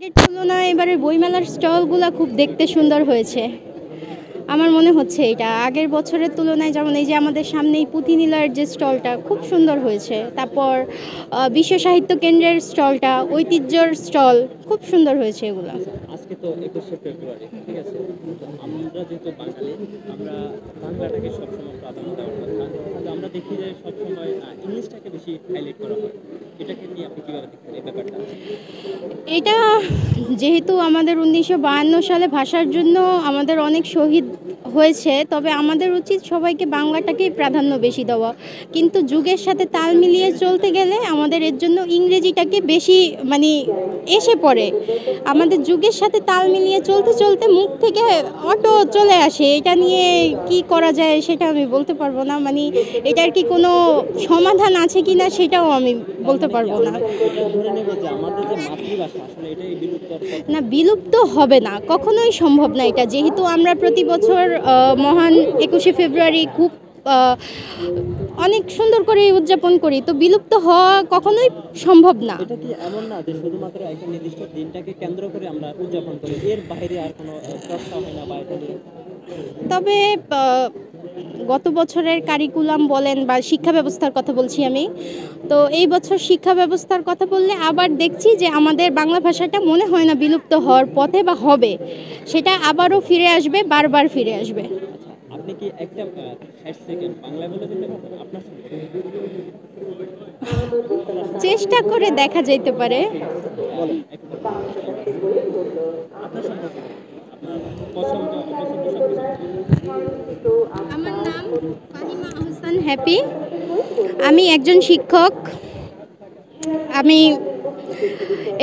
এর তুলনায় এবারের বইমেলার স্টলগুলা খুব দেখতে সুন্দর হয়েছে। আমার মনে হচ্ছে এটা আগের বছরের তুলনায়, যেমন এই যে আমাদের সামনেই পুঁথিনীলার যে স্টলটা খুব সুন্দর হয়েছে। তারপর বিশ্ব সাহিত্য কেন্দ্রের স্টলটা, ঐতিহ্যর স্টল খুব সুন্দর হয়েছে এগুলা। আজকে তো 21শে ফেব্রুয়ারি, ঠিক আছে? তো আমরা যেহেতু বাঙালি, আমরা বাংলাটাকে সবসময় প্রাধান্য দেওয়ার কথা। কিন্তু আমরা দেখি যে সবসময় ইংলিশটাকে বেশি হাইলাইট করা হয়। এটাকে নিয়ে আপনি কিভাবে দেখছেন এই ব্যাপারটা? এটা যেহেতু আমাদের 1952 সালে ভাষার জন্য আমাদের অনেক শহীদ হয়েছে, তবে আমাদের উচিত সবাইকে বাংলাটাকেই প্রাধান্য বেশি দেওয়া। কিন্তু যুগের সাথে তাল মিলিয়ে চলতে গেলে আমাদের এর জন্য ইংরেজিটাকে বেশি মানে এসে পড়ে। আমাদের যুগের সাথে তাল মিলিয়ে চলতে চলতে মুখ থেকে অটো চলে আসে। এটা নিয়ে কি করা যায় সেটা আমি বলতে পারবো না। মানে এটার কি কোনো সমাধান আছে কি না সেটাও আমি বলতে পারবো না। এটা ধরে নেব যে আমাদের যে মাতৃভাষা আসলে এটাই বিলুপ্তর পথে। না, বিলুপ্ত হবে না, কখনোই সম্ভব না এটা। যেহেতু আমরা প্রতি বছর মহান 21শে ফেব্রুয়ারি খুব আহ, অনেক সুন্দর করে উদযাপন করি, তো বিলুপ্ত হওয়া কখনোই সম্ভব না। এটা কি এমন না যে শুধুমাত্র একটা নির্দিষ্ট দিনটাকে কেন্দ্র করে আমরা উদযাপন করি, এর বাইরে আর কোনো চর্চা হয় না বা এটা নিয়ে? তবে গত বছরের কারিকুলাম বলেন বা শিক্ষা ব্যবস্থার কথা বলছি আমি, তো এই বছর শিক্ষা ব্যবস্থার কথা বললে আবার দেখছি যে আমাদের বাংলা ভাষাটা মনে হয় না বিলুপ্ত হওয়ার পথে বা হবে, সেটা আবারও ফিরে আসবে, বারবার ফিরে আসবে। আপনি কি একটা 60 সেকেন্ড বাংলায় বলে দিতে পারবেন আপনার সম্পর্কে? চেষ্টা করে দেখা যাইতে পারে। আপনার সম্পর্কে আপনার পছন্দ অপছন্দ সব কিছু। আমার নাম ফাহিমা আহসান হ্যাপি। আমি একজন শিক্ষক। আমি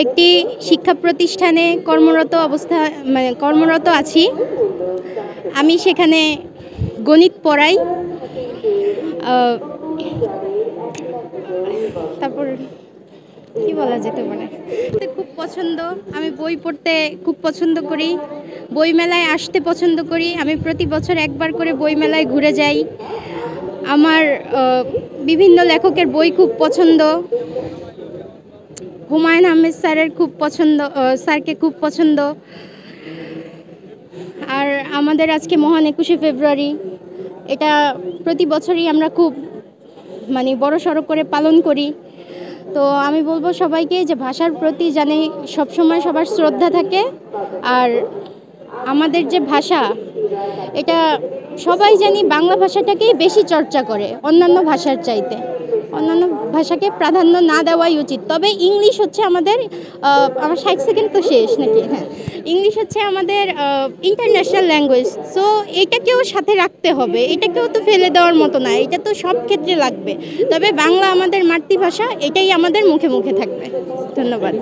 একটি শিক্ষা প্রতিষ্ঠানে কর্মরত আছি। আমি সেখানে গণিত পড়াই। তারপর কি বলা যেতে পারে, খুব পছন্দ। আমি বই পড়তে খুব পছন্দ করি, বই মেলায় আসতে পছন্দ করি। আমি প্রতি বছর একবার করে বই মেলায় ঘুরে যাই। আমার বিভিন্ন লেখকের বই খুব পছন্দ। হুমায়ুন আহমেদ স্যারকে খুব পছন্দ। আর আমাদের আজকে মহান 21শে ফেব্রুয়ারি, এটা প্রতি বছরই আমরা খুব বড় সড়ো করে পালন করি। তো আমি বলবো সবাইকে যে ভাষার প্রতি জানি সবসময় সবার শ্রদ্ধা থাকে। আর আমাদের যে ভাষা, এটা সবাই জানি বাংলা ভাষাটাকেই বেশি চর্চা করে অন্যান্য ভাষার চাইতে। অন্যান্য ভাষাকে প্রাধান্য না দেওয়াই উচিত। তবে ইংলিশ হচ্ছে আমাদের আমার 60 সেকেন্ড তো শেষ নাকি? হ্যাঁ, ইংলিশ হচ্ছে আমাদের ইন্টারন্যাশনাল ল্যাঙ্গুয়েজ। সো এটাকেও সাথে রাখতে হবে, এটাকেও তো ফেলে দেওয়ার মতো না, এটা তো সব ক্ষেত্রে লাগবে। তবে বাংলা আমাদের মাতৃভাষা, এটাই আমাদের মুখে মুখে থাকবে। ধন্যবাদ।